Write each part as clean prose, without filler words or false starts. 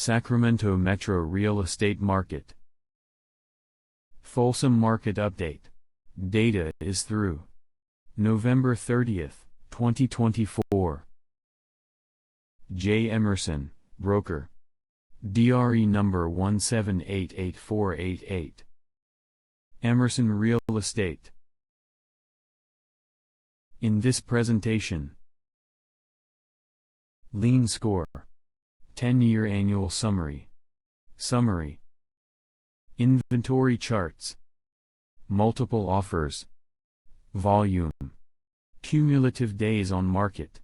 Sacramento Metro Real Estate Market. Folsom Market Update. Data is through November 30th, 2024. J. Emerson, Broker. DRE number 1788488. Emerson Real Estate. In this presentation, Lien Score, 10-year annual summary, inventory charts, multiple offers, volume, cumulative days on market,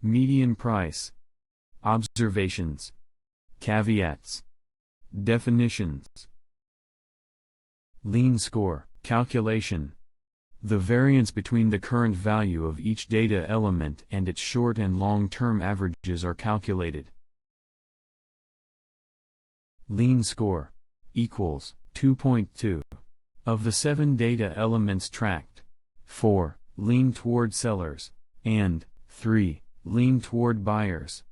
median price, observations, caveats, definitions. Lien Score calculation. The variance between the current value of each data element and its short and long-term averages are calculated. Lien Score equals 2.2. Of the 7 data elements tracked, 4 lean toward sellers, and 3 lean toward buyers.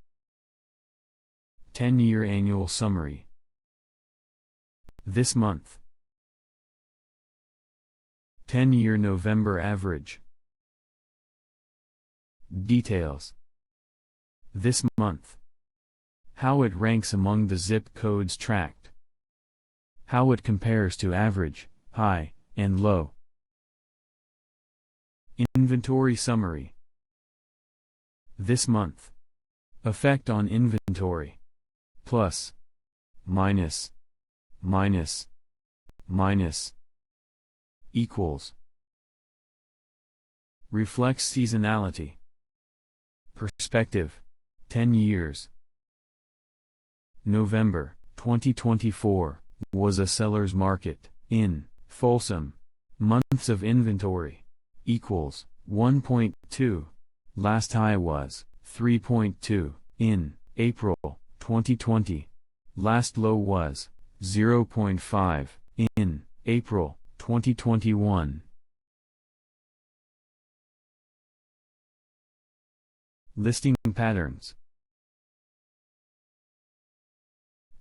10-year annual summary. This month. 10-year November average. Details. This month. How it ranks among the zip codes tracked. How it compares to average, high, and low. Inventory summary. This month. Effect on inventory. Plus. Minus. Minus. Minus. Equals. Reflects seasonality. Perspective. 10 years. November 2024 was a seller's market in Folsom. Months of inventory equals 1.2. Last high was 3.2 in April 2020. Last low was 0.5 in April 2021. Listing patterns.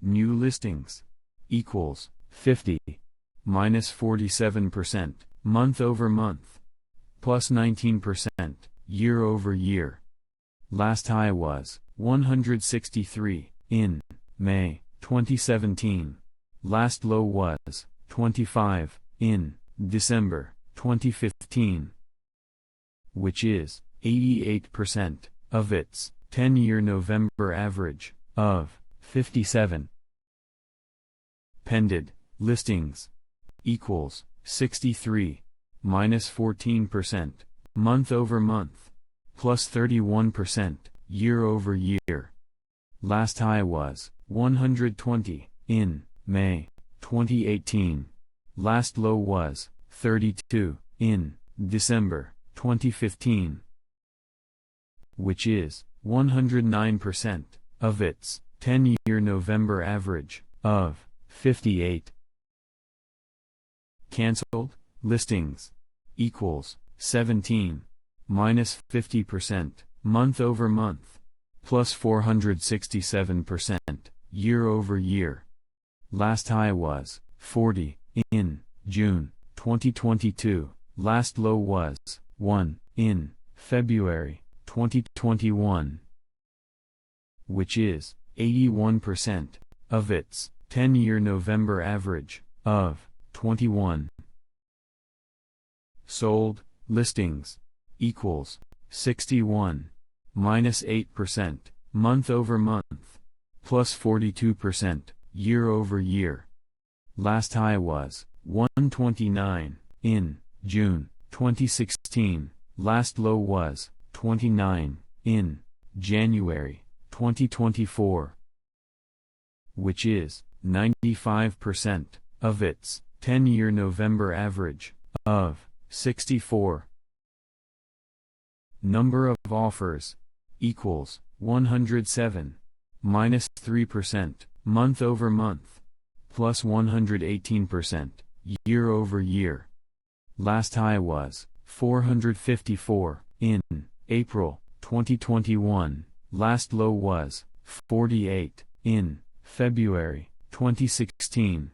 New listings equals 50 minus 47% month over month plus 19% year over year. Last high was 163 in May 2017. Last low was 25 in December 2015, which is 88% of its 10-year November average of 57. Pended listings equals 63 minus 14% month over month plus 31% year over year. Last high was 120 in May 2018. Last low was 32 in December 2015, which is 109% of its 10-year November average of 58. Canceled listings equals 17 minus 50% month over month plus 467% year over year. Last high was 40 in June 2022. Last low was 1 in February 2021, which is 81% of its 10-year November average of 21. Sold listings equals 61 minus 8% month over month plus 42% year over year. Last high was 129 in June 2016. Last low was 29 in January 2024, which is 95% of its 10-year November average of 64. Number of offers equals 107 minus 3% month over month plus 118% year over year. Last high was 454 in April 2021. Last low was 48 in February 2016,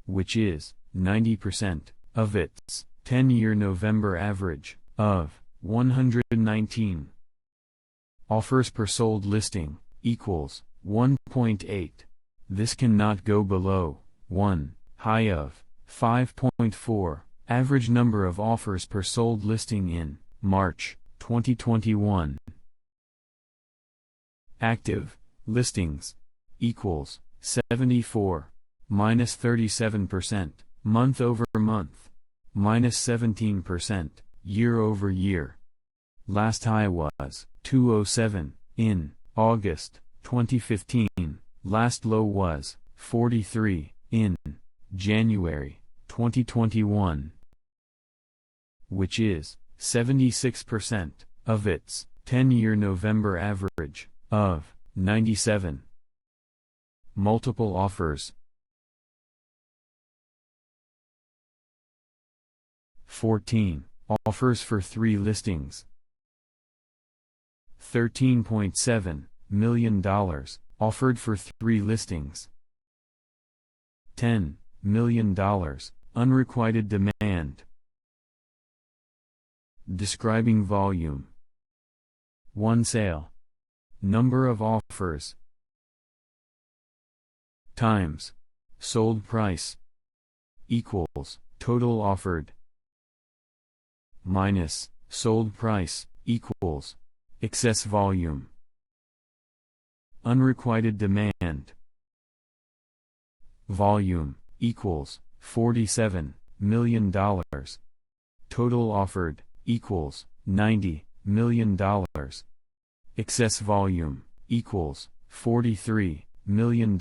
which is 90% of its 10-year November average of 119. Offers per sold listing equals 1.8. This cannot go below 1, high of 5.4. Average number of offers per sold listing in March 2021. Active listings equals 74, minus 37%, month over month, minus 17%, year over year. Last high was 207 in August 2015. Last low was 43 in January 2021, which is 76% of its 10-year November average of 97. Multiple offers. 14 offers for 3 listings. $13.7 million offered for 3 listings. $10 million unrequited demand. Describing volume. 1 sale. Number of offers times sold price equals total offered minus sold price equals excess volume. Unrequited demand. Volume equals $47 million. Total offered equals $90 million. Excess volume equals $43 million.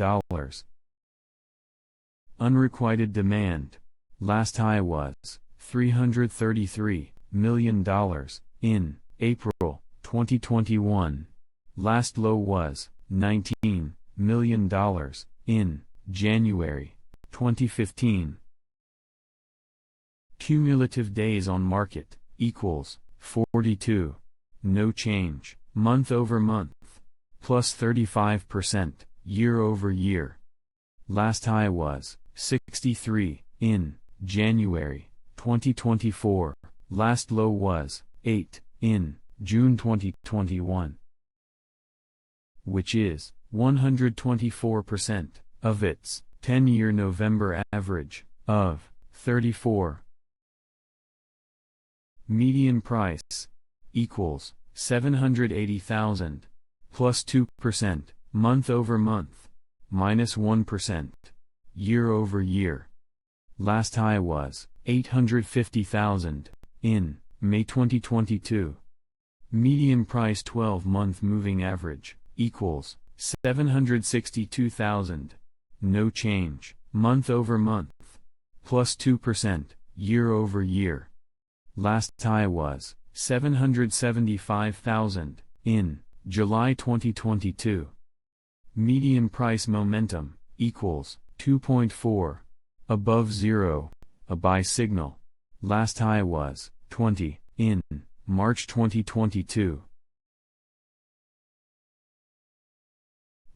Unrequited demand. Last high was $333 million in April 2021. Last low was $19 million in January 2015. Cumulative days on market equals 42. No change, month over month, plus 35%, year over year. Last high was 63 in January 2024. Last low was 8 in June 2021, which is 124% of its 10-year November average of 34. Median price equals $780,000 plus 2%, month over month, minus 1%, year over year. Last high was $850,000 in May 2022. Median price 12-month moving average equals $762,000. No change, month over month, plus 2%, year over year. Last high was $775,000 in July 2022. Median price momentum equals 2.4. Above zero, a buy signal. Last high was 20 in March 2022.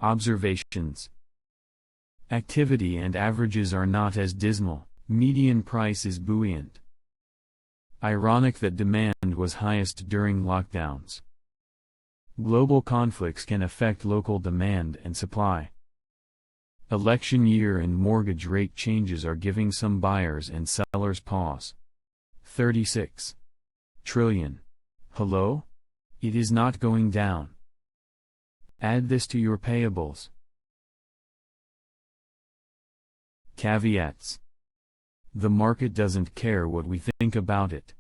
Observations. Activity and averages are not as dismal. Median price is buoyant. Ironic that demand was highest during lockdowns. Global conflicts can affect local demand and supply. Election year and mortgage rate changes are giving some buyers and sellers pause. 36 trillion. Hello? It is not going down. Add this to your payables. Caveats. The market doesn't care what we think about it.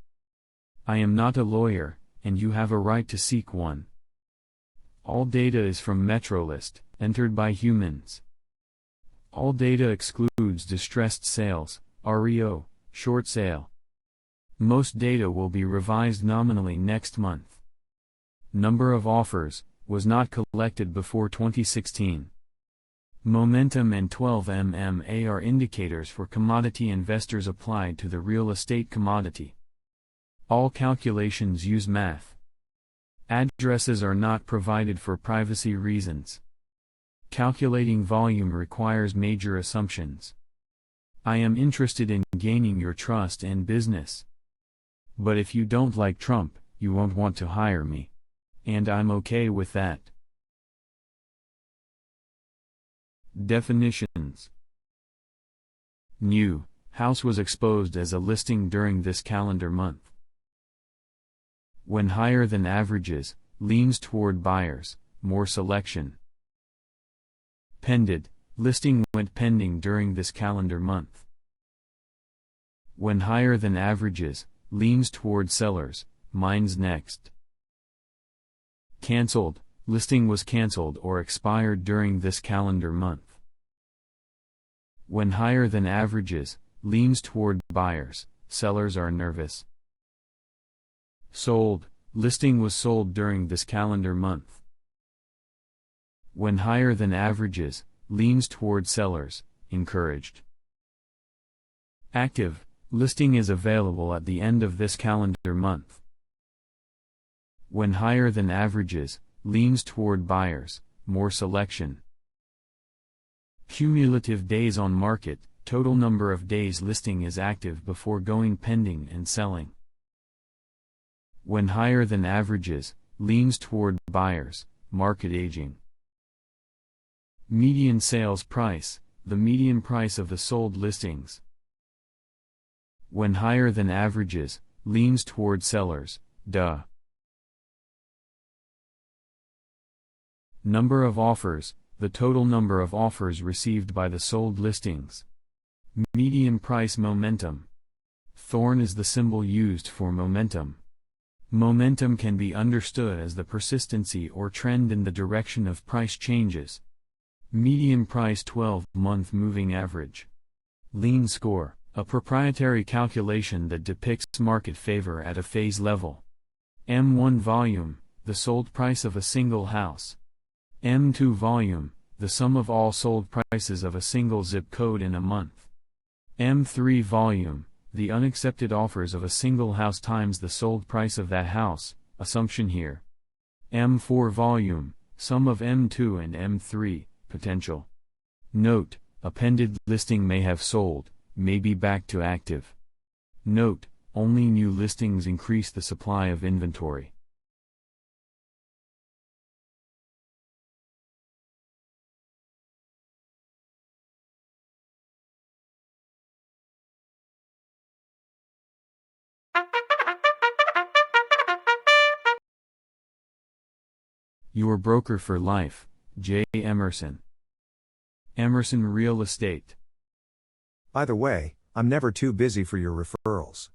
I am not a lawyer, and you have a right to seek one. All data is from Metrolist, entered by humans. All data excludes distressed sales, REO, short sale. Most data will be revised nominally next month. Number of offers was not collected before 2016. Momentum and 12 MMA are indicators for commodity investors applied to the real estate commodity. All calculations use math. Addresses are not provided for privacy reasons. Calculating volume requires major assumptions. I am interested in gaining your trust and business. But if you don't like Trump, you won't want to hire me. And I'm okay with that. Definitions. New house was exposed as a listing during this calendar month. When higher than averages, leans toward buyers, more selection. Pended listing went pending during this calendar month. When higher than averages, leans toward sellers, mine's next. Cancelled listing was canceled or expired during this calendar month. When higher than averages, leans toward buyers, sellers are nervous. Sold listing was sold during this calendar month. When higher than averages, leans toward sellers, encouraged. Active listing is available at the end of this calendar month. When higher than averages, leans toward buyers, more selection. Cumulative days on market, total number of days listing is active before going pending and selling. When higher than averages, leans toward buyers, market aging. Median sales price, the median price of the sold listings. When higher than averages, leans toward sellers, duh. Number of offers, the total number of offers received by the sold listings. Median price momentum. Thorn is the symbol used for momentum. Momentum can be understood as the persistency or trend in the direction of price changes. Median price 12-month moving average. Lean score, a proprietary calculation that depicts market favor at a phase level. M1 volume, the sold price of a single house. M2 volume, the sum of all sold prices of a single zip code in a month. M3 volume, the unaccepted offers of a single house times the sold price of that house, assumption here. M4 volume, sum of M2 and M3, potential. Note, a pended listing may have sold, may be back to active. Note, only new listings increase the supply of inventory. Your broker for life, J. Emerson. Emerson Real Estate. By the way, I'm never too busy for your referrals.